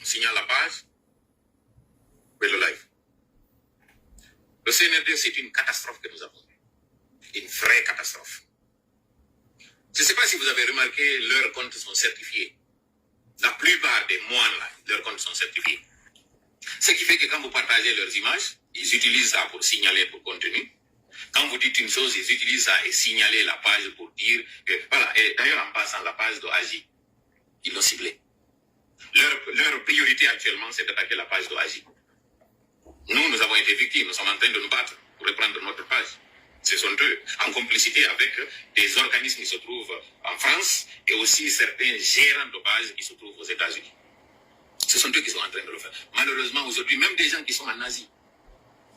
signale la page, le live. Le CNRD, c'est une catastrophe que nous avons. Une vraie catastrophe. Je ne sais pas si vous avez remarqué, leurs comptes sont certifiés. La plupart des moines, là, leurs comptes sont certifiés. Ce qui fait que quand vous partagez leurs images, ils utilisent ça pour signaler pour contenu. Quand vous dites une chose, ils utilisent ça et signaler la page pour dire que, voilà, et d'ailleurs en passant la page d'OAJ, ils l'ont ciblé. Leur priorité actuellement, c'est d'attaquer la page d'OAJ. Nous avons été victimes, nous sommes en train de nous battre pour reprendre notre page. Ce sont eux, en complicité avec des organismes qui se trouvent en France et aussi certains gérants de base qui se trouvent aux États-Unis. Ce sont eux qui sont en train de le faire. Malheureusement, aujourd'hui, même des gens qui sont en Asie,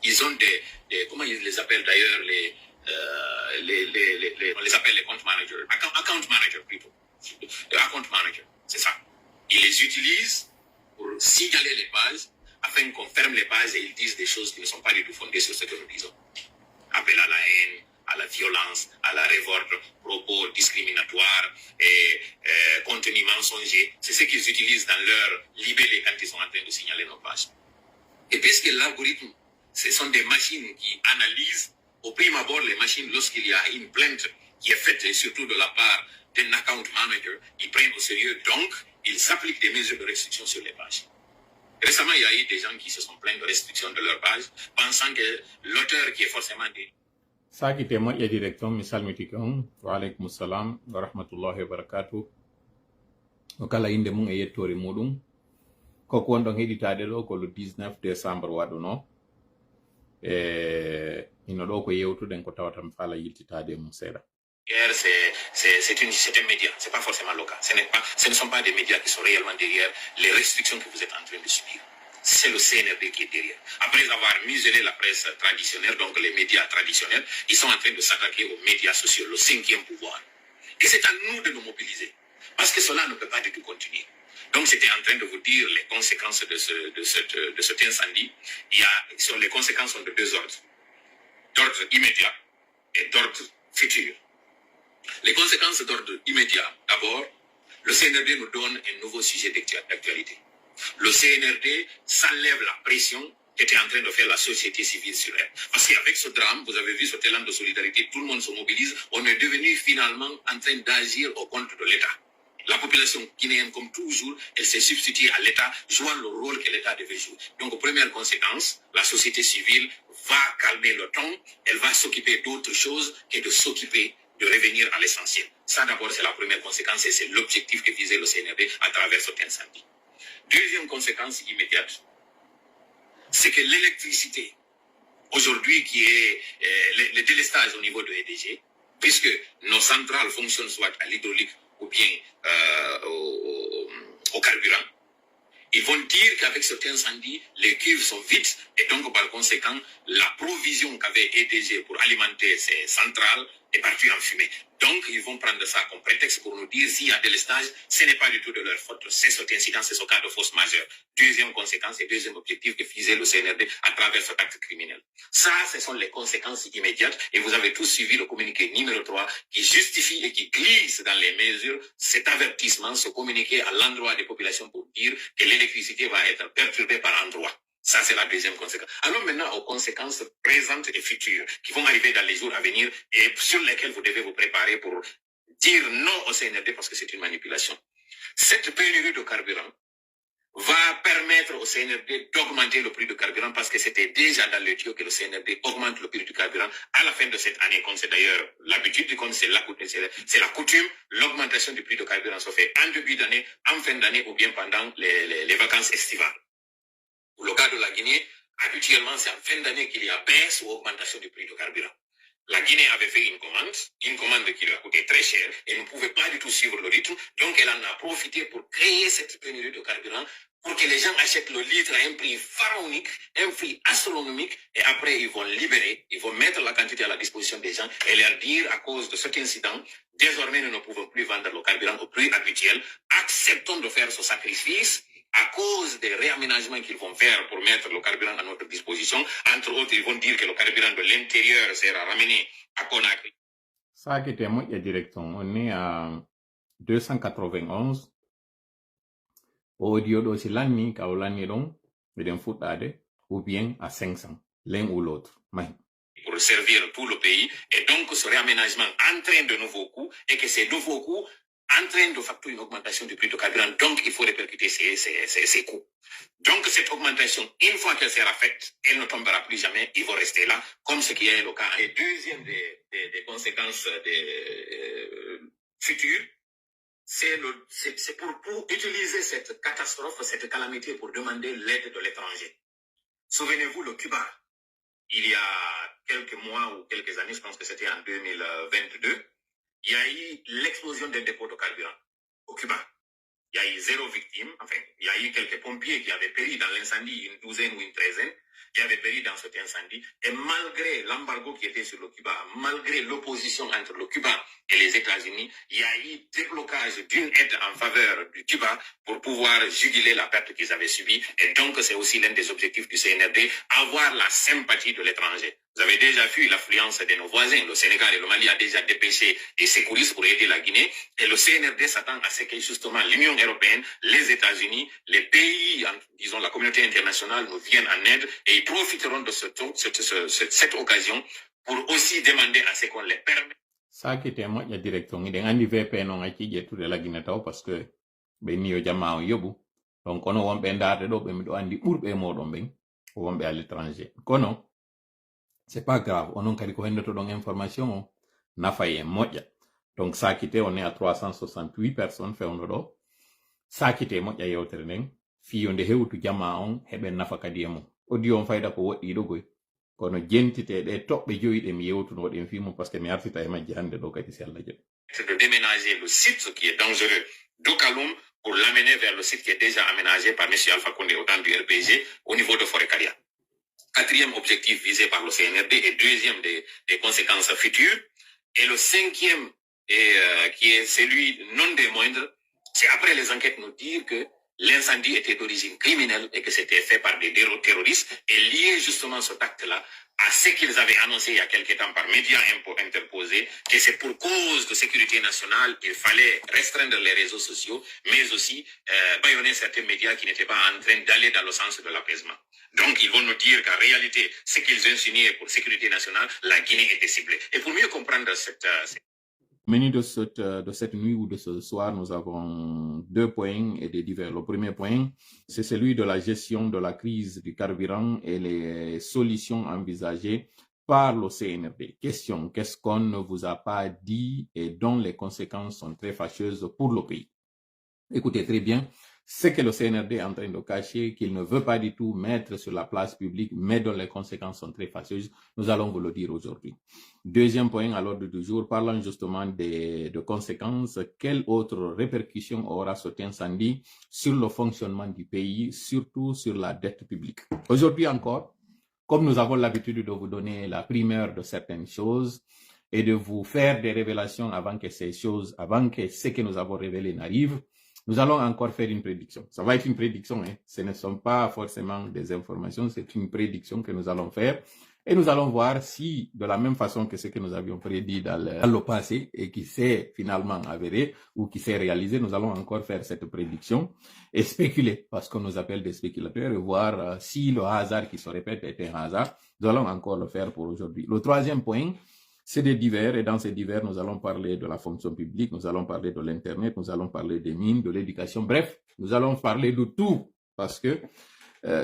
ils ont des comment ils les appellent d'ailleurs, on les appelle les compte managers, account manager plutôt. Account manager, c'est ça. Ils les utilisent pour signaler les pages afin qu'on ferme les pages et ils disent des choses qui ne sont pas du tout fondées sur ce que nous disons. Appel à la haine, à la violence, à la révolte, propos discriminatoires et contenu mensonger. C'est ce qu'ils utilisent dans leur libellé quand ils sont en train de signaler nos pages. Et puisque l'algorithme, ce sont des machines qui analysent, au prime abord, les machines, lorsqu'il y a une plainte qui est faite, et surtout de la part d'un account manager, ils prennent au sérieux, donc ils s'appliquent des mesures de restriction sur les pages. Récemment, il y a eu des gens qui se sont plaints de restriction de leur page, pensant que l'auteur qui est forcément des... Sakite moƴƴa direct on mi salmitike on wa aleykum salam wa rahmatullahi wa barakatuh o kala inde mum e yettore muɗum koko wonɗon heɗitade ɗo ko le 19 décembre waɗuno e ino ɗo ko yewtuɗen ko tawata mi faala yiltitade mum seeɗa. C'est un média, c'est pas forcément local. Ce ne sont pas des médias qui sont réellement derrière les restrictions que vous êtes en train de subir. C'est le CNRD qui est derrière. Après avoir muselé la presse traditionnelle, donc les médias traditionnels, ils sont en train de s'attaquer aux médias sociaux, le 5e pouvoir. Et c'est à nous de nous mobiliser. Parce que cela ne peut pas du tout continuer. Donc c'était en train de vous dire les conséquences de cet incendie. Sur les conséquences sont de deux ordres. D'ordre immédiat et d'ordre futur. Les conséquences d'ordre immédiat, d'abord, le CNRD nous donne un nouveau sujet d'actualité. Le CNRD s'enlève la pression qu'était en train de faire la société civile sur elle. Parce qu'avec ce drame, vous avez vu ce élan de solidarité, tout le monde se mobilise, on est devenu finalement en train d'agir au compte de l'État. La population guinéenne, comme toujours, elle s'est substituée à l'État, jouant le rôle que l'État devait jouer. Donc, première conséquence, la société civile va calmer le ton, elle va s'occuper d'autre chose que de s'occuper de revenir à l'essentiel. Ça, d'abord, c'est la première conséquence et c'est l'objectif que visait le CNRD à travers cet incendie. Deuxième conséquence immédiate, c'est que l'électricité, aujourd'hui, qui est le délestage au niveau de EDG, puisque nos centrales fonctionnent soit à l'hydraulique ou bien au carburant, ils vont dire qu'avec cet incendie, les cuves sont vides et donc par conséquent, la provision qu'avait EDG pour alimenter ces centrales est partie en fumée. Donc, ils vont prendre ça comme prétexte pour nous dire s'il y a délestage, ce n'est pas du tout de leur faute. C'est cet incident, c'est ce cas de force majeure. Deuxième conséquence et deuxième objectif que visait le CNRD à travers cet acte criminel. Ça, ce sont les conséquences immédiates et vous avez tous suivi le communiqué numéro 3 qui justifie et qui glisse dans les mesures cet avertissement, ce communiqué à l'endroit des populations pour dire que l'électricité va être perturbée par endroit. Ça, c'est la deuxième conséquence. Alors maintenant, aux conséquences présentes et futures qui vont arriver dans les jours à venir et sur lesquelles vous devez vous préparer pour dire non au CNRD parce que c'est une manipulation. Cette pénurie de carburant va permettre au CNRD d'augmenter le prix du carburant parce que c'était déjà dans le tuyau que le CNRD augmente le prix du carburant à la fin de cette année, comme c'est d'ailleurs l'habitude du compte, c'est la coutume, l'augmentation du prix du carburant se fait en début d'année, en fin d'année ou bien pendant les vacances estivales. Pour le cas de la Guinée, habituellement, c'est en fin d'année qu'il y a baisse ou augmentation du prix du carburant. La Guinée avait fait une commande qui lui a coûté très cher et ne pouvait pas du tout suivre le rythme. Donc, elle en a profité pour créer cette pénurie de carburant pour que les gens achètent le litre à un prix pharaonique, un prix astronomique, et après, ils vont libérer, ils vont mettre la quantité à la disposition des gens et leur dire, à cause de cet incident, désormais, nous ne pouvons plus vendre le carburant au prix habituel. Acceptons de faire ce sacrifice à cause des réaménagements qu'ils vont faire pour mettre le carburant à notre disposition. Entre autres, ils vont dire que le carburant de l'intérieur sera ramené à Conakry. Sakite moƴƴa direct on est à 291 audio do si lanni ka o lanni don eden fuɗɗade ou bien à 500 l'un ou l'autre pour servir tout le pays, et donc ce réaménagement entraîne de nouveaux coûts, et que ces nouveaux coûts entraînent de facto une augmentation du prix de carburant, donc il faut répercuter ces coûts. Donc cette augmentation, une fois qu'elle sera faite, elle ne tombera plus jamais, ils vont rester là, comme ce qui est le cas. Et deuxième des conséquences futures, c'est pour utiliser cette catastrophe, cette calamité pour demander l'aide de l'étranger. Souvenez-vous, le Cuba, il y a quelques mois ou quelques années, je pense que c'était en 2022, il y a eu l'explosion d'un dépôt de carburant au Cuba. Il y a eu 0 victime, enfin, il y a eu quelques pompiers qui avaient péri dans l'incendie, une douzaine ou une treizaine, qui avaient péri dans cet incendie. Et malgré l'embargo qui était sur le Cuba, malgré l'opposition entre le Cuba et les États-Unis, il y a eu déblocage d'une aide en faveur du Cuba pour pouvoir juguler la perte qu'ils avaient subie. Et donc, c'est aussi l'un des objectifs du CNRD, avoir la sympathie de l'étranger. Vous avez déjà vu l'affluence de nos voisins. Le Sénégal et le Mali a déjà dépêché des secouristes pour aider la Guinée. Et le CNRD s'attend à ce que justement l'Union européenne, les États-Unis, les pays, disons la communauté internationale nous viennent en aide et ils profiteront de cette occasion pour aussi demander à ce qu'on les permette. Ça qui était moi, il y a directement des andi VP non a qui tout de la Guinée parce que ben niyo jama o yobu. Donc on a ben date do be mi do andi urbe modon ben o wonbe à l'étranger. Kono c'est pas grave, on a ko hendoto don information na faye moja. Donc ça qui était on est à 368 personnes fait on do. Ça qui était moja yewtere nen fi yonde hewtu jama on hebe nafa kadi mo. Audio on fayda ko wodi do goy. Kono jentite de tobbe joyide mi yewtuno den film parce que mi artita e majji hande do kadi si Allah jabi. De déménager le site qui est dangereux d'Okaloum pour l'amener vers le site qui est déjà aménagé par M. Alpha Condé au temps du RPG au niveau de Forêt-Caria. Quatrième objectif visé par le CNRD et deuxième des conséquences futures. Et le cinquième, qui est celui non des moindres, c'est après les enquêtes nous dire que l'incendie était d'origine criminelle et que c'était fait par des terroristes et lié justement cet acte-là à ce qu'ils avaient annoncé il y a quelque temps par médias interposés, que c'est pour cause de sécurité nationale qu'il fallait restreindre les réseaux sociaux, mais aussi bâillonner certains médias qui n'étaient pas en train d'aller dans le sens de l'apaisement. Donc, ils vont nous dire qu'en réalité, ce qu'ils insinuaient pour sécurité nationale, la Guinée était ciblée. Et pour mieux comprendre cette Menu de cette nuit ou de ce soir, nous avons 2 points et des divers. Le premier point, c'est celui de la gestion de la crise du carburant et les solutions envisagées par le CNRD. Question, qu'est-ce qu'on ne vous a pas dit et dont les conséquences sont très fâcheuses pour le pays? Écoutez très bien. Ce que le CNRD est en train de cacher, qu'il ne veut pas du tout mettre sur la place publique, mais dont les conséquences sont très fâcheuses, nous allons vous le dire aujourd'hui. Deuxième point à l'ordre du jour, parlant justement de conséquences, quelle autre répercussion aura cet incendie sur le fonctionnement du pays, surtout sur la dette publique? Aujourd'hui encore, comme nous avons l'habitude de vous donner la primeur de certaines choses et de vous faire des révélations avant que ce que nous avons révélé n'arrive, nous allons encore faire une prédiction. Ça va être une prédiction, hein. Ce ne sont pas forcément des informations, c'est une prédiction que nous allons faire. Et nous allons voir si, de la même façon que ce que nous avions prédit dans le passé et qui s'est finalement avéré ou qui s'est réalisé, nous allons encore faire cette prédiction et spéculer, parce qu'on nous appelle des spéculateurs, et voir si le hasard qui se répète est un hasard. Nous allons encore le faire pour aujourd'hui. Le troisième point, c'est des divers, et dans ces divers, nous allons parler de la fonction publique, nous allons parler de l'Internet, nous allons parler des mines, de l'éducation, bref, nous allons parler de tout, parce que,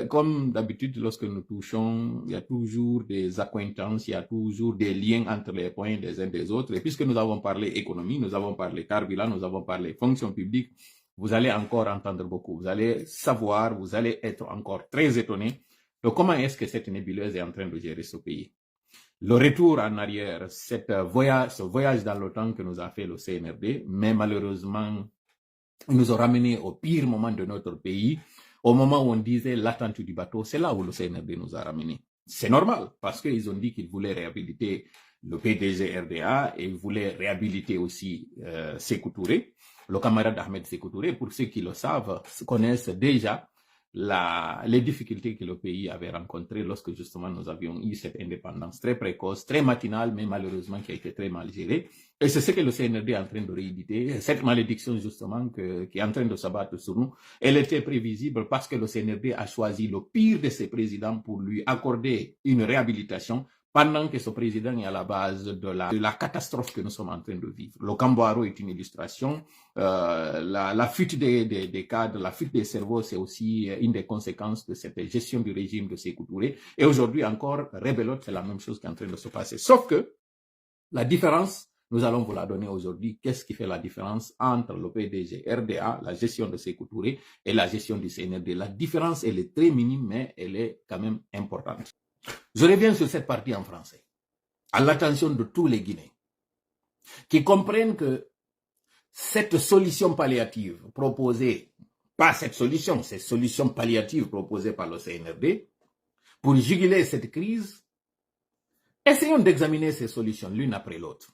comme d'habitude, lorsque nous touchons, il y a toujours des accointances, il y a toujours des liens entre les points des uns des autres, et puisque nous avons parlé économie, nous avons parlé carburant, nous avons parlé fonction publique, vous allez encore entendre beaucoup, vous allez savoir, vous allez être encore très étonnés de comment est-ce que cette nébuleuse est en train de gérer ce pays. Le retour en arrière, ce voyage dans le temps que nous a fait le CNRD, mais malheureusement, il nous a ramené au pire moment de notre pays, au moment où on disait l'attente du bateau, c'est là où le CNRD nous a ramené. C'est normal, parce qu'ils ont dit qu'ils voulaient réhabiliter le PDG RDA et ils voulaient réhabiliter aussi Sékou Touré, le camarade Ahmed Sékou Touré. Pour ceux qui le savent, connaissent déjà les difficultés que le pays avait rencontrées lorsque justement nous avions eu cette indépendance très précoce, très matinale, mais malheureusement qui a été très mal gérée. Et c'est ce que le CNRD est en train de rééditer. Cette malédiction justement qui est en train de s'abattre sur nous, elle était prévisible parce que le CNRD a choisi le pire de ses présidents pour lui accorder une réhabilitation pendant que ce président est à la base de la catastrophe que nous sommes en train de vivre. Le Camboaro est une illustration. La fuite des cadres, la fuite des cerveaux, c'est aussi une des conséquences de cette gestion du régime de Sékou Touré. Et aujourd'hui encore, Rebelote, c'est la même chose qui est en train de se passer. Sauf que la différence, nous allons vous la donner aujourd'hui. Qu'est-ce qui fait la différence entre le PDG RDA, la gestion de Sékou Touré, et la gestion du CNRD? La différence, elle est très minime, mais elle est quand même importante. Je reviens sur cette partie en français, à l'attention de tous les Guinéens, qui comprennent que cette solution palliative proposée, pas cette solution, c'est solution palliative proposée par le CNRD, pour juguler cette crise, essayons d'examiner ces solutions l'une après l'autre,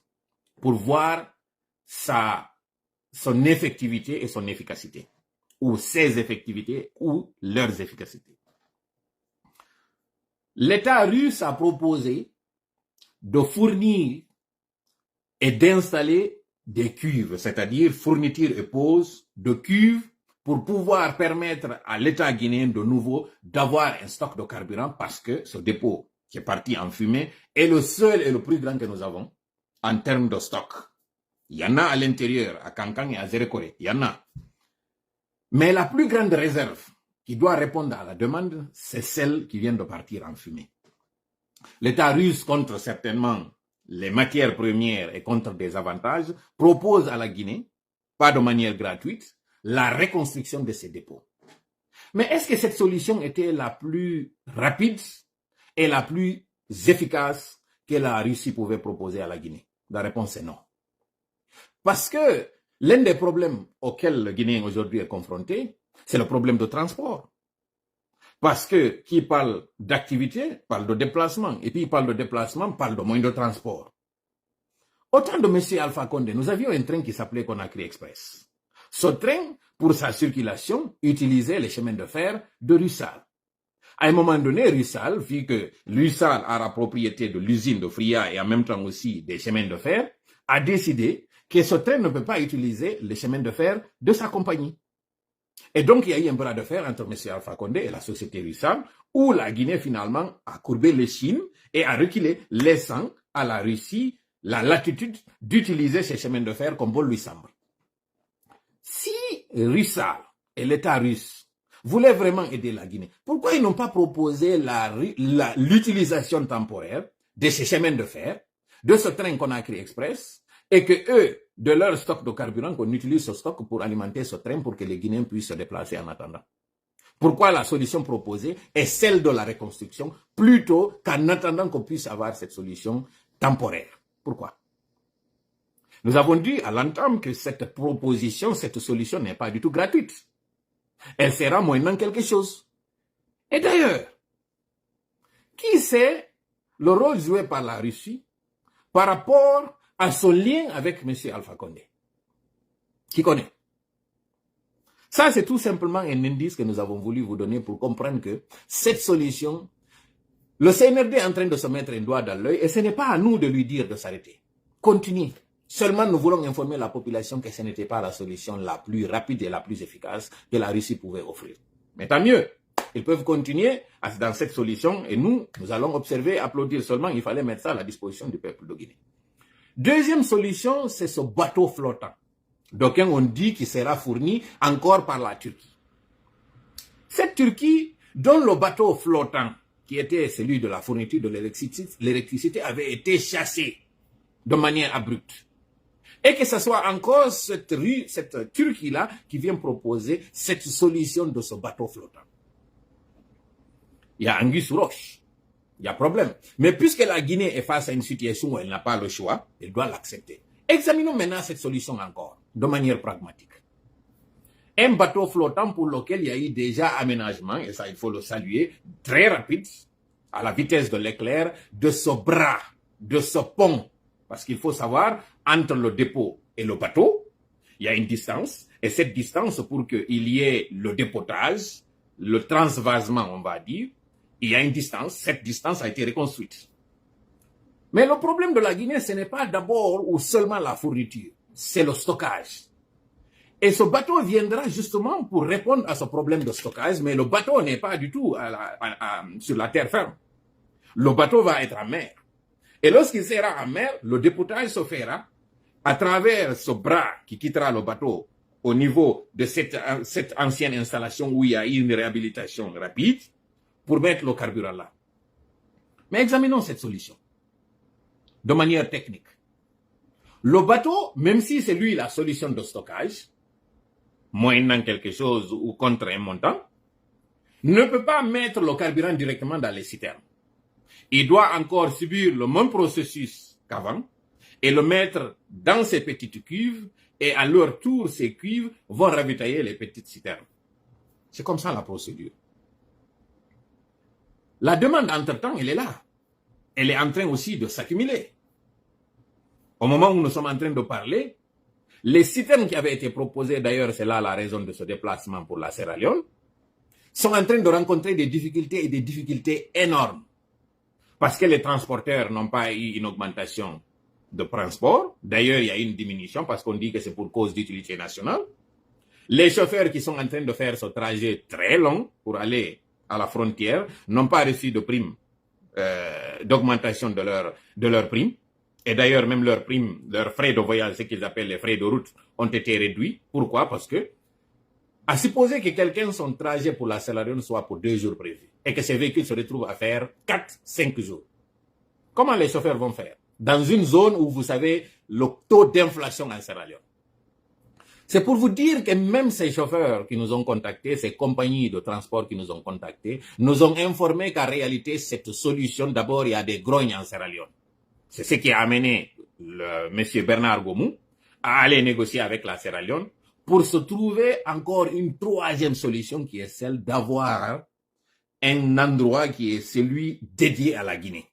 pour voir son effectivité et son efficacité, ou ses effectivités ou leurs efficacités. L'État russe a proposé de fournir et d'installer des cuves, c'est-à-dire fourniture et pose de cuves pour pouvoir permettre à l'État guinéen de nouveau d'avoir un stock de carburant parce que ce dépôt qui est parti en fumée est le seul et le plus grand que nous avons en termes de stock. Il y en a à l'intérieur, à Kankan et à Zérekore, il y en a. Mais la plus grande réserve qui doit répondre à la demande, c'est celle qui vient de partir en fumée. L'État russe, contre certainement les matières premières et contre des avantages, propose à la Guinée, pas de manière gratuite, la reconstruction de ces dépôts. Mais est-ce que cette solution était la plus rapide et la plus efficace que la Russie pouvait proposer à la Guinée? La réponse est non. Parce que l'un des problèmes auxquels le Guinéen aujourd'hui est confronté, c'est le problème de transport. Parce que qui parle d'activité, parle de déplacement. Et puis il parle de déplacement, parle de moyens de transport. Au temps de M. Alpha Condé, nous avions un train qui s'appelait Conakry Express. Ce train, pour sa circulation, utilisait les chemins de fer de Russal. À un moment donné, Russal, vu que Russal a la propriété de l'usine de Fria et en même temps aussi des chemins de fer, a décidé que ce train ne peut pas utiliser les chemins de fer de sa compagnie. Et donc, il y a eu un bras de fer entre M. Alpha Condé et la société Russal, où la Guinée, finalement, a courbé les chines et a reculé, laissant à la Russie la latitude d'utiliser ces chemins de fer comme bon lui semble. Si Russal et l'État russe voulaient vraiment aider la Guinée, pourquoi ils n'ont pas proposé l'utilisation temporaire de ces chemins de fer, de ce train Conakry Express, et que eux, de leur stock de carburant, qu'on utilise ce stock pour alimenter ce train pour que les Guinéens puissent se déplacer en attendant? Pourquoi la solution proposée est celle de la reconstruction plutôt qu'en attendant qu'on puisse avoir cette solution temporaire? Pourquoi? Nous avons dit à l'entame que cette proposition, cette solution n'est pas du tout gratuite. Elle sera moyennant quelque chose. Et d'ailleurs, qui sait le rôle joué par la Russie par rapport à son lien avec M. Alpha Condé? Qui connaît? Ça, c'est tout simplement un indice que nous avons voulu vous donner pour comprendre que cette solution, le CNRD est en train de se mettre un doigt dans l'œil et ce n'est pas à nous de lui dire de s'arrêter. Continuez. Seulement, nous voulons informer la population que ce n'était pas la solution la plus rapide et la plus efficace que la Russie pouvait offrir. Mais tant mieux. Ils peuvent continuer dans cette solution et nous allons observer, applaudir seulement. Il fallait mettre ça à la disposition du peuple de Guinée. Deuxième solution, c'est ce bateau flottant. D'aucuns ont dit qu'il sera fourni encore par la Turquie. Cette Turquie, dont le bateau flottant, qui était celui de la fourniture de l'électricité, avait été chassé de manière abrupte. Et que ce soit encore cette Turquie-là qui vient proposer cette solution de ce bateau flottant. Il y a anguille sous roche. Il y a problème. Mais puisque la Guinée est face à une situation où elle n'a pas le choix, elle doit l'accepter. Examinons maintenant cette solution encore, de manière pragmatique. Un bateau flottant pour lequel il y a eu déjà aménagement, et ça il faut le saluer, très rapide, à la vitesse de l'éclair, de ce bras, de ce pont. Parce qu'il faut savoir, entre le dépôt et le bateau, il y a une distance. Et cette distance, pour qu'il y ait le dépotage, le transvasement, on va dire, il y a une distance, cette distance a été reconstruite. Mais le problème de la Guinée, ce n'est pas d'abord ou seulement la fourniture, c'est le stockage. Et ce bateau viendra justement pour répondre à ce problème de stockage, mais le bateau n'est pas du tout sur la terre ferme. Le bateau va être en mer. Et lorsqu'il sera en mer, le dépotage se fera à travers ce bras qui quittera le bateau au niveau de cette ancienne installation où il y a une réhabilitation rapide pour mettre le carburant là. Mais examinons cette solution de manière technique. Le bateau, même si c'est lui la solution de stockage, moyennant quelque chose ou contre un montant, ne peut pas mettre le carburant directement dans les citernes. Il doit encore subir le même processus qu'avant et le mettre dans ces petites cuves et à leur tour, ces cuves vont ravitailler les petites citernes. C'est comme ça la procédure. La demande, entre-temps, elle est là. Elle est en train aussi de s'accumuler. Au moment où nous sommes en train de parler, les citernes qui avaient été proposées, d'ailleurs, c'est là la raison de ce déplacement pour la Sierra Leone, sont en train de rencontrer des difficultés et des difficultés énormes. Parce que les transporteurs n'ont pas eu une augmentation de transport. D'ailleurs, il y a une diminution parce qu'on dit que c'est pour cause d'utilité nationale. Les chauffeurs qui sont en train de faire ce trajet très long pour aller à la frontière n'ont pas reçu de prime d'augmentation de leur prime. Et d'ailleurs, même leurs primes, leurs frais de voyage, ce qu'ils appellent les frais de route, ont été réduits. Pourquoi? Parce que, à supposer que quelqu'un, son trajet pour la Sierra Leone soit pour 2 jours prévu, et que ces véhicules se retrouvent à faire 4-5 jours. Comment les chauffeurs vont faire? Dans une zone où vous savez le taux d'inflation en Sierra Leone. C'est pour vous dire que même ces chauffeurs qui nous ont contactés, ces compagnies de transport qui nous ont contactés, nous ont informé qu'en réalité, cette solution, d'abord, il y a des grognes en Sierra Leone. C'est ce qui a amené M. Bernard Gomou à aller négocier avec la Sierra Leone pour se trouver encore une troisième solution qui est celle d'avoir un endroit qui est celui dédié à la Guinée.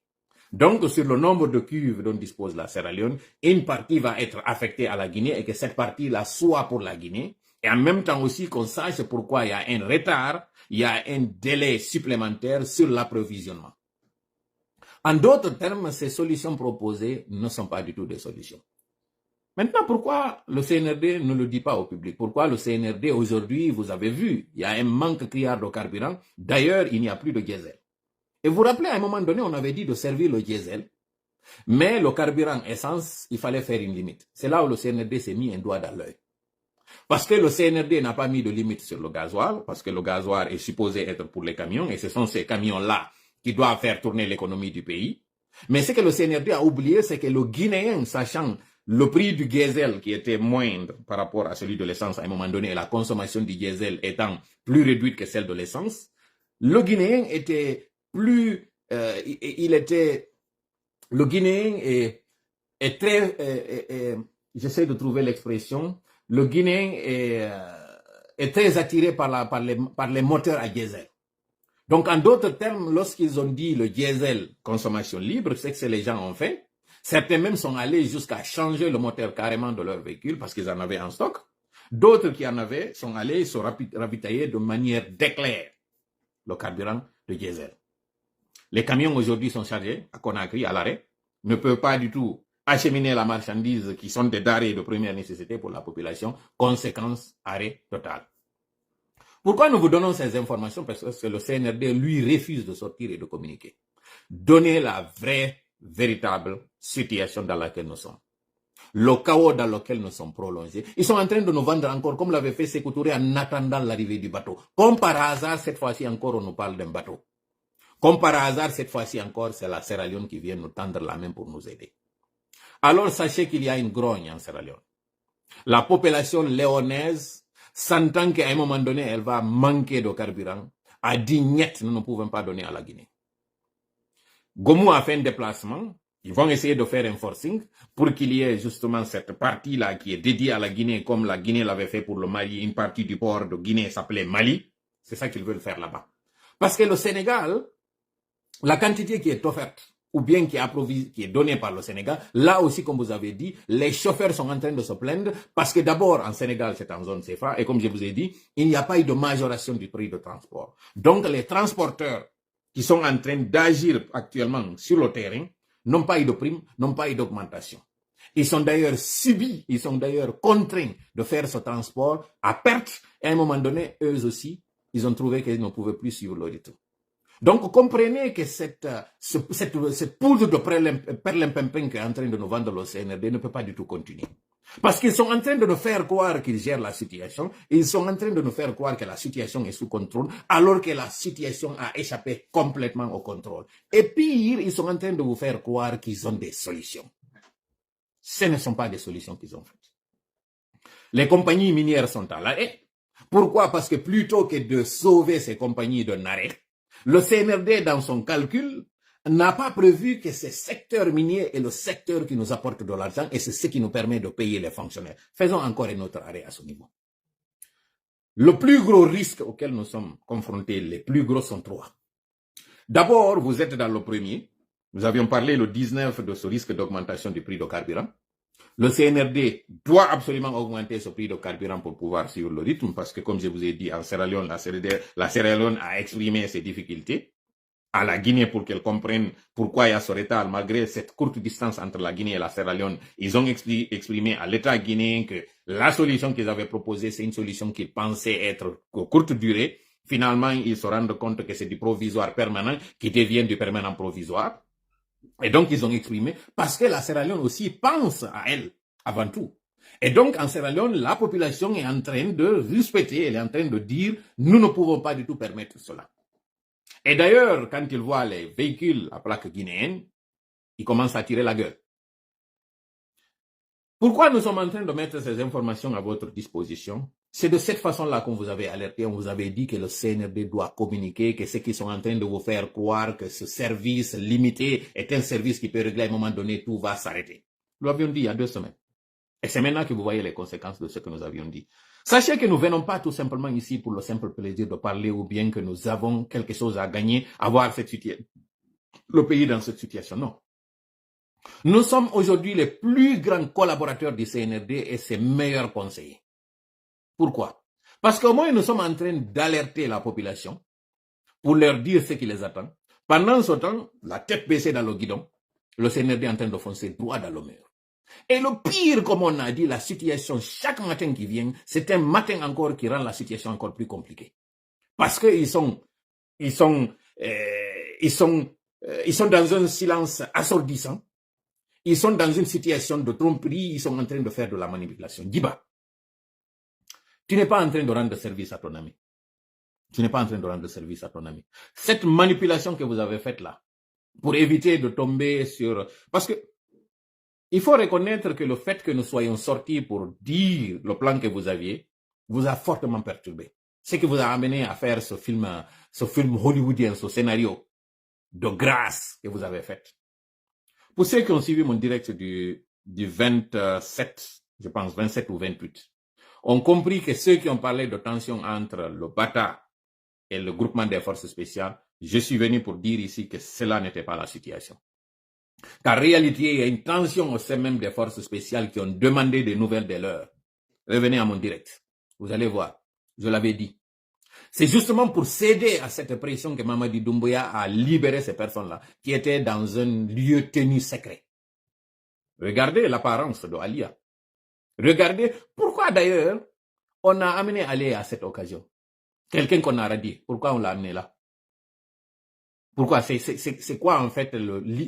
Donc, sur le nombre de cuves dont dispose la Sierra Leone, une partie va être affectée à la Guinée et que cette partie-là soit pour la Guinée. Et en même temps aussi qu'on sache pourquoi il y a un retard, il y a un délai supplémentaire sur l'approvisionnement. En d'autres termes, ces solutions proposées ne sont pas du tout des solutions. Maintenant, pourquoi le CNRD ne le dit pas au public? Pourquoi le CNRD, aujourd'hui, vous avez vu, il y a un manque criard de carburant. D'ailleurs, il n'y a plus de diesel. Et vous vous rappelez, à un moment donné, on avait dit de servir le diesel. Mais le carburant essence, il fallait faire une limite. C'est là où le CNRD s'est mis un doigt dans l'œil. Parce que le CNRD n'a pas mis de limite sur le gasoil, parce que le gasoil est supposé être pour les camions, et ce sont ces camions-là qui doivent faire tourner l'économie du pays. Mais ce que le CNRD a oublié, c'est que le Guinéen, sachant le prix du diesel qui était moindre par rapport à celui de l'essence à un moment donné, et la consommation du diesel étant plus réduite que celle de l'essence, le Guinéen était plus... le Guinéen est très... j'essaie de trouver l'expression. Le Guinéen est très attiré par les moteurs à diesel. Donc, en d'autres termes, lorsqu'ils ont dit le diesel consommation libre, c'est que les gens ont fait. Certains même sont allés jusqu'à changer le moteur carrément de leur véhicule parce qu'ils en avaient en stock. D'autres qui en avaient sont allés se ravitailler de manière d'éclair le carburant de diesel. Les camions aujourd'hui sont chargés à Conakry, à l'arrêt, ne peuvent pas du tout acheminer la marchandise qui sont des denrées de première nécessité pour la population. Conséquence, arrêt total. Pourquoi nous vous donnons ces informations? Parce que le CNRD, lui, refuse de sortir et de communiquer. Donner la vraie, véritable situation dans laquelle nous sommes. Le chaos dans lequel nous sommes prolongés. Ils sont en train de nous vendre encore, comme l'avait fait Sékou Touré en attendant l'arrivée du bateau. Comme par hasard, cette fois-ci encore, on nous parle d'un bateau. Comme par hasard, cette fois-ci encore, c'est la Sierra Leone qui vient nous tendre la main pour nous aider. Alors, sachez qu'il y a une grogne en Sierra Leone. La population léonaise, sentant qu'à un moment donné, elle va manquer de carburant, a dit niet, nous ne pouvons pas donner à la Guinée. Gomou a fait un déplacement. Ils vont essayer de faire un forcing pour qu'il y ait justement cette partie-là qui est dédiée à la Guinée, comme la Guinée l'avait fait pour le Mali. Une partie du port de Guinée s'appelait Mali. C'est ça qu'ils veulent faire là-bas. Parce que le Sénégal, la quantité qui est offerte ou bien qui est donné par le Sénégal. Là aussi, comme vous avez dit, les chauffeurs sont en train de se plaindre parce que d'abord, en Sénégal, c'est en zone CFA et comme je vous ai dit, il n'y a pas eu de majoration du prix de transport. Donc, les transporteurs qui sont en train d'agir actuellement sur le terrain n'ont pas eu de prime, n'ont pas eu d'augmentation. Ils sont d'ailleurs subis, ils sont d'ailleurs contraints de faire ce transport à perte. Et à un moment donné, eux aussi, ils ont trouvé qu'ils ne pouvaient plus suivre le rythme. Donc, comprenez que cette poudre de perlimpinpin qui est en train de nous vendre le CNRD ne peut pas du tout continuer. Parce qu'ils sont en train de nous faire croire qu'ils gèrent la situation. Ils sont en train de nous faire croire que la situation est sous contrôle, alors que la situation a échappé complètement au contrôle. Et pire, ils sont en train de vous faire croire qu'ils ont des solutions. Ce ne sont pas des solutions qu'ils ont faites. Les compagnies minières sont à l'arrêt. Pourquoi? Parce que plutôt que de sauver ces compagnies d'un arrêt, le CNRD, dans son calcul, n'a pas prévu que ce secteur minier est le secteur qui nous apporte de l'argent et c'est ce qui nous permet de payer les fonctionnaires. Faisons encore un autre arrêt à ce niveau. Le plus gros risque auquel nous sommes confrontés, les plus gros sont trois. D'abord, vous êtes dans le premier. Nous avions parlé le 19 de ce risque d'augmentation du prix de carburant. Le CNRD doit absolument augmenter ce prix de carburant pour pouvoir suivre le rythme parce que, comme je vous ai dit, en Sierra Leone, la Sierra Leone a exprimé ses difficultés à la Guinée pour qu'elle comprenne pourquoi il y a ce retard malgré cette courte distance entre la Guinée et la Sierra Leone. Ils ont exprimé à l'État guinéen que la solution qu'ils avaient proposée, c'est une solution qu'ils pensaient être courte durée. Finalement, ils se rendent compte que c'est du provisoire permanent qui devient du permanent provisoire. Et donc, ils ont exprimé, parce que la Sierra Leone aussi pense à elle, avant tout. Et donc, en Sierra Leone, la population est en train de respecter, elle est en train de dire, nous ne pouvons pas du tout permettre cela. Et d'ailleurs, quand ils voient les véhicules à plaque guinéenne, ils commencent à tirer la gueule. Pourquoi nous sommes en train de mettre ces informations à votre disposition? C'est de cette façon-là qu'on vous avait alerté, on vous avait dit que le CNRD doit communiquer, que ceux qui sont en train de vous faire croire que ce service limité est un service qui peut régler à un moment donné, tout va s'arrêter. Nous l'avions dit il y a 2 semaines. Et c'est maintenant que vous voyez les conséquences de ce que nous avions dit. Sachez que nous ne venons pas tout simplement ici pour le simple plaisir de parler ou bien que nous avons quelque chose à gagner, à voir le pays dans cette situation. Non. Nous sommes aujourd'hui les plus grands collaborateurs du CNRD et ses meilleurs conseillers. Pourquoi? Parce qu'au moins nous sommes en train d'alerter la population pour leur dire ce qui les attend. Pendant ce temps, la tête baissée dans le guidon, le CNRD est en train de foncer droit dans le mur. Et le pire, comme on a dit, la situation chaque matin qui vient, c'est un matin encore qui rend la situation encore plus compliquée. Parce qu'ils sont dans un silence assourdissant. Ils sont dans une situation de tromperie, ils sont en train de faire de la manipulation. Djiba, tu n'es pas en train de rendre service à ton ami. Tu n'es pas en train de rendre service à ton ami. Cette manipulation que vous avez faite là, pour éviter de tomber sur... Parce que il faut reconnaître que le fait que nous soyons sortis pour dire le plan que vous aviez, vous a fortement perturbé. Ce qui vous a amené à faire ce film hollywoodien, ce scénario de grâce que vous avez fait. Pour ceux qui ont suivi mon direct du 27, je pense 27 ou 28, ont compris que ceux qui ont parlé de tension entre le Bata et le groupement des forces spéciales, je suis venu pour dire ici que cela n'était pas la situation. Car en réalité, il y a une tension au sein même des forces spéciales qui ont demandé des nouvelles de l'heure. Revenez à mon direct. Vous allez voir. Je l'avais dit. C'est justement pour céder à cette pression que Mamadi Doumbouya a libéré ces personnes-là qui étaient dans un lieu tenu secret. Regardez l'apparence de Alia. Regardez pourquoi d'ailleurs on a amené Alia à cette occasion. Quelqu'un qu'on a radié. Pourquoi on l'a amené là? Pourquoi? C'est quoi en fait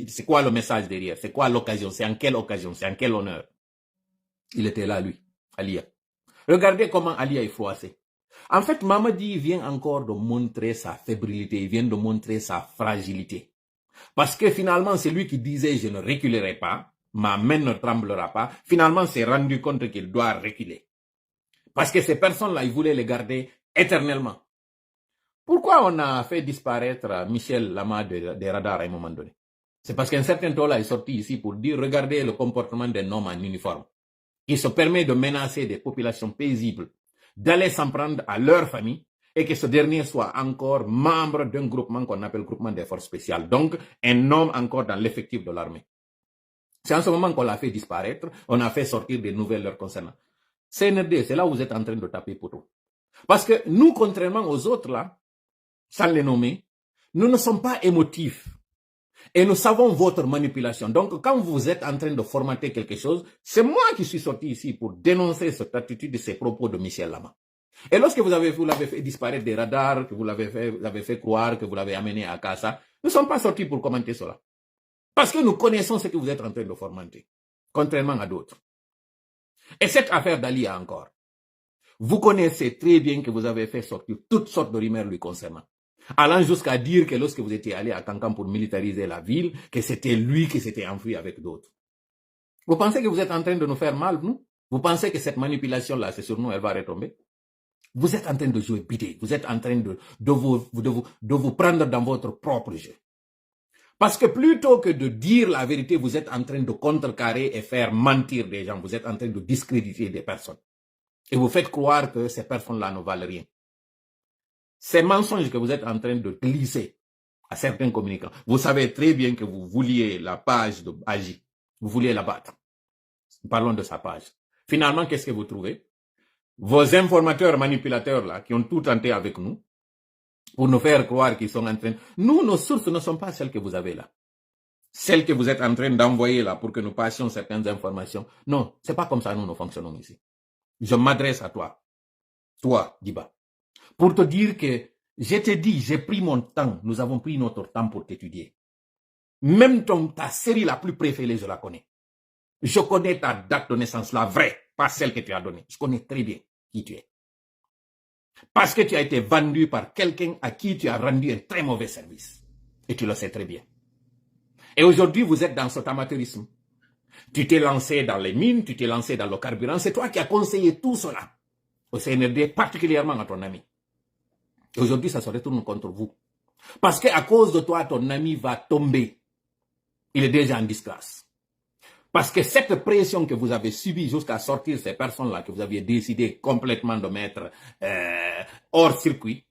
c'est quoi le message derrière? C'est quoi l'occasion? C'est en quelle occasion? C'est en quel honneur? Il était là, lui, Alia. Regardez comment Alia est froissé. En fait, Mamadi vient encore de montrer sa fébrilité, il vient de montrer sa fragilité. Parce que finalement, c'est lui qui disait « je ne reculerai pas, ma main ne tremblera pas ». Finalement, s'est rendu compte qu'il doit reculer. Parce que ces personnes-là, ils voulaient les garder éternellement. Pourquoi on a fait disparaître Michel Lama des radars à un moment donné? C'est parce qu'un certain temps-là est sorti ici pour dire « regardez le comportement d'un homme en uniforme qui se permet de menacer des populations paisibles, d'aller s'en prendre à leur famille et que ce dernier soit encore membre d'un groupement qu'on appelle groupement des forces spéciales, donc un homme encore dans l'effectif de l'armée. C'est en ce moment qu'on l'a fait disparaître, on a fait sortir des nouvelles leur concernant. CNRD, c'est là où vous êtes en train de taper poteau. Parce que nous, contrairement aux autres là, sans les nommer, nous ne sommes pas émotifs. Et nous savons votre manipulation. Donc, quand vous êtes en train de formater quelque chose, c'est moi qui suis sorti ici pour dénoncer cette attitude et ces propos de Michel Lama. Et lorsque vous l'avez fait disparaître des radars, que vous l'avez fait croire que vous l'avez amené à Kassa, nous ne sommes pas sortis pour commenter cela. Parce que nous connaissons ce que vous êtes en train de fomenter, contrairement à d'autres. Et cette affaire d'Alia encore, vous connaissez très bien que vous avez fait sortir toutes sortes de rumeurs lui concernant. Allant jusqu'à dire que lorsque vous étiez allé à Kankan pour militariser la ville, que c'était lui qui s'était enfui avec d'autres. Vous pensez que vous êtes en train de nous faire mal, nous? Vous pensez que cette manipulation-là, c'est sur nous, elle va retomber? Vous êtes en train de jouer bidé. Vous êtes en train de vous prendre dans votre propre jeu. Parce que plutôt que de dire la vérité, vous êtes en train de contrecarrer et faire mentir des gens. Vous êtes en train de discréditer des personnes. Et vous faites croire que ces personnes-là ne valent rien. Ces mensonges que vous êtes en train de glisser à certains communicants, vous savez très bien que vous vouliez la page de Agi. Vous vouliez la battre. Parlons de sa page. Finalement, qu'est-ce que vous trouvez? Vos informateurs manipulateurs là, qui ont tout tenté avec nous, pour nous faire croire qu'ils sont en train... Nous, nos sources ne sont pas celles que vous avez là. Celles que vous êtes en train d'envoyer là pour que nous passions certaines informations. Non, c'est pas comme ça nous fonctionnons ici. Je m'adresse à toi. Toi, Diba. Pour te dire que je t'ai dit, j'ai pris mon temps. Nous avons pris notre temps pour t'étudier. Même ta série la plus préférée, je la connais. Je connais ta date de naissance, la vraie, pas celle que tu as donnée. Je connais très bien qui tu es. Parce que tu as été vendu par quelqu'un à qui tu as rendu un très mauvais service. Et tu le sais très bien. Et aujourd'hui, vous êtes dans cet amateurisme. Tu t'es lancé dans les mines, tu t'es lancé dans le carburant. C'est toi qui as conseillé tout cela au CNRD, particulièrement à ton ami. Et aujourd'hui, ça se retourne contre vous. Parce qu'à cause de toi, ton ami va tomber. Il est déjà en disgrâce. Parce que cette pression que vous avez subie jusqu'à sortir ces personnes-là que vous aviez décidé complètement de mettre hors circuit,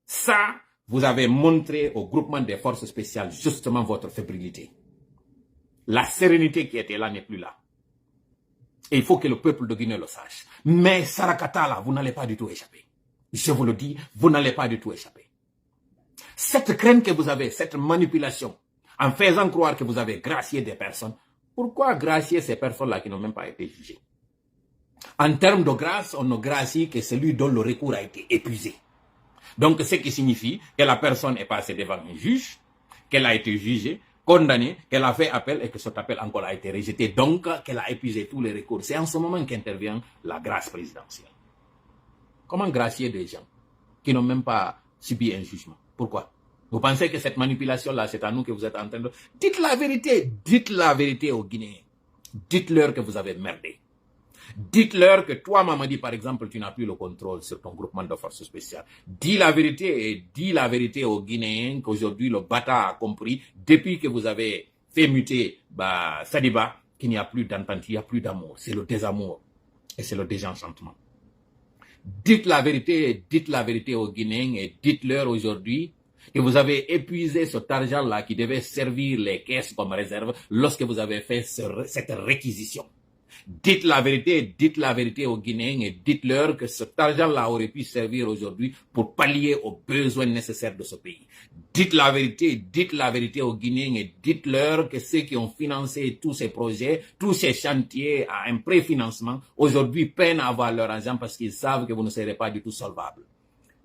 ça, vous avez montré au groupement des forces spéciales justement votre fébrilité. La sérénité qui était là n'est plus là. Et il faut que le peuple de Guinée le sache. Mais Sarakata, là, vous n'allez pas du tout échapper. Je vous le dis, vous n'allez pas du tout échapper. Cette crainte que vous avez, cette manipulation, en faisant croire que vous avez gracié des personnes, pourquoi gracier ces personnes-là qui n'ont même pas été jugées? En termes de grâce, on ne gracie que celui dont le recours a été épuisé. Donc, ce qui signifie que la personne est passée devant un juge, qu'elle a été jugée, condamnée, qu'elle a fait appel et que cet appel encore a été rejeté. Donc, qu'elle a épuisé tous les recours. C'est en ce moment qu'intervient la grâce présidentielle. Comment gracier des gens qui n'ont même pas subi un jugement? Pourquoi? Vous pensez que cette manipulation-là, c'est à nous que vous êtes en train de... Dites la vérité aux Guinéens. Dites-leur que vous avez merdé. Dites-leur que toi, Mamadi, par exemple, tu n'as plus le contrôle sur ton groupement de forces spéciales. Dis la vérité et dis la vérité aux Guinéens qu'aujourd'hui, le Bata a compris, depuis que vous avez fait muter Sadiba, qu'il n'y a plus d'entente, il n'y a plus d'amour. C'est le désamour et c'est le désenchantement. Dites la vérité aux Guinéens et dites-leur aujourd'hui que vous avez épuisé cet argent-là qui devait servir les caisses comme réserve lorsque vous avez fait cette réquisition. Dites la vérité aux Guinéens et dites-leur que cet argent-là aurait pu servir aujourd'hui pour pallier aux besoins nécessaires de ce pays. Dites la vérité aux Guinéens et dites-leur que ceux qui ont financé tous ces projets, tous ces chantiers à un préfinancement, aujourd'hui peinent à avoir leur argent parce qu'ils savent que vous ne serez pas du tout solvable.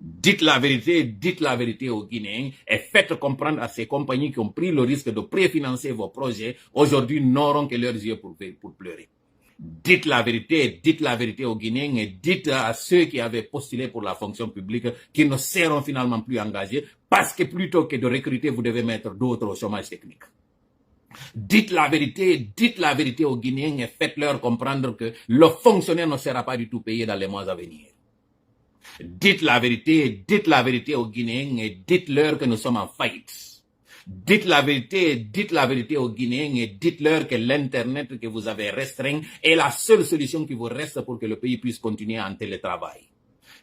Dites la vérité aux Guinéens et faites comprendre à ces compagnies qui ont pris le risque de préfinancer vos projets, aujourd'hui n'auront que leurs yeux pour pleurer. Dites la vérité aux Guinéens et dites à ceux qui avaient postulé pour la fonction publique qu'ils ne seront finalement plus engagés parce que plutôt que de recruter, vous devez mettre d'autres au chômage technique. Dites la vérité aux Guinéens et faites-leur comprendre que le fonctionnaire ne sera pas du tout payé dans les mois à venir. Dites la vérité aux Guinéens et dites-leur que nous sommes en faillite. Dites la vérité aux Guinéens et dites-leur que l'Internet que vous avez restreint est la seule solution qui vous reste pour que le pays puisse continuer en télétravail.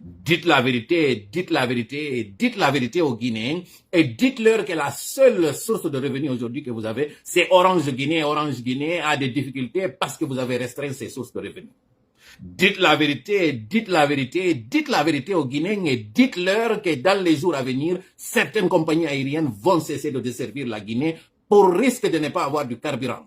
Dites la vérité, dites la vérité, dites la vérité aux Guinéens et dites-leur que la seule source de revenus aujourd'hui que vous avez, c'est Orange Guinée. Orange Guinée a des difficultés parce que vous avez restreint ses sources de revenus. Dites la vérité, dites la vérité, dites la vérité aux Guinéens et dites-leur que dans les jours à venir, certaines compagnies aériennes vont cesser de desservir la Guinée pour risque de ne pas avoir du carburant.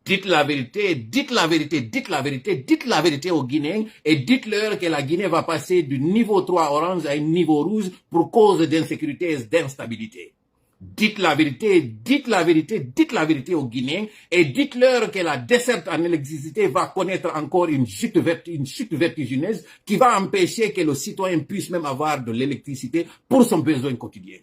Dites la vérité, dites la vérité, dites la vérité, dites la vérité aux Guinéens et dites-leur que la Guinée va passer du niveau 3 orange à un niveau rouge pour cause d'insécurité et d'instabilité. Dites la vérité, dites la vérité, dites la vérité aux Guinéens et dites-leur que la desserte en électricité va connaître encore une chute vertigineuse qui va empêcher que le citoyen puisse même avoir de l'électricité pour son besoin quotidien.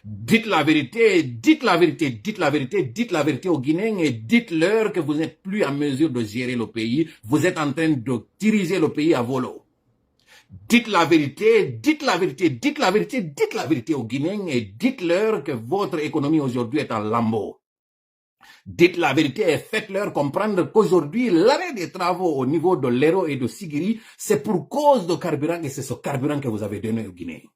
Dites la vérité, dites la vérité, dites la vérité, dites la vérité aux Guinéens et dites-leur que vous n'êtes plus en mesure de gérer le pays. Vous êtes en train de diriger le pays à volo. Dites la vérité, dites la vérité, dites la vérité, dites la vérité aux Guinéens et dites-leur que votre économie aujourd'hui est en lambeaux. Dites la vérité et faites-leur comprendre qu'aujourd'hui, l'arrêt des travaux au niveau de l'Hérault et de Sigiri, c'est pour cause de carburant et c'est ce carburant que vous avez donné aux Guinéens.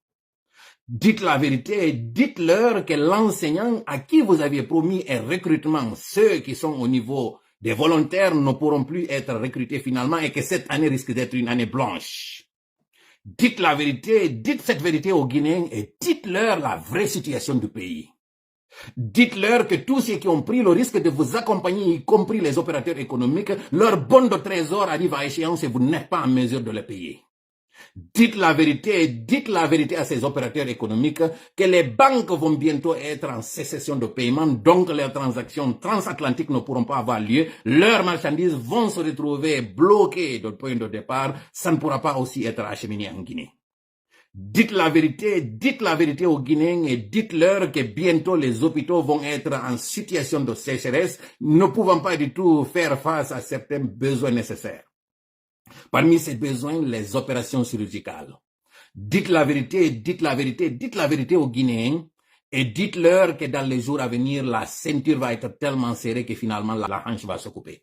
Dites la vérité, dites-leur que l'enseignant à qui vous aviez promis un recrutement, ceux qui sont au niveau des volontaires ne pourront plus être recrutés finalement et que cette année risque d'être une année blanche. Dites la vérité, dites cette vérité aux Guinéens et dites-leur la vraie situation du pays. Dites-leur que tous ceux qui ont pris le risque de vous accompagner, y compris les opérateurs économiques, leur bon de trésor arrive à échéance et vous n'êtes pas en mesure de le payer. Dites la vérité à ces opérateurs économiques que les banques vont bientôt être en cessation de paiement, donc les transactions transatlantiques ne pourront pas avoir lieu, leurs marchandises vont se retrouver bloquées de point de départ, ça ne pourra pas aussi être acheminé en Guinée. Dites la vérité aux Guinéens et dites-leur que bientôt les hôpitaux vont être en situation de sécheresse, ne pouvant pas du tout faire face à certains besoins nécessaires. Parmi ces besoins, les opérations chirurgicales. Dites la vérité, dites la vérité, dites la vérité aux Guinéens et dites-leur que dans les jours à venir, la ceinture va être tellement serrée que finalement la hanche va se couper.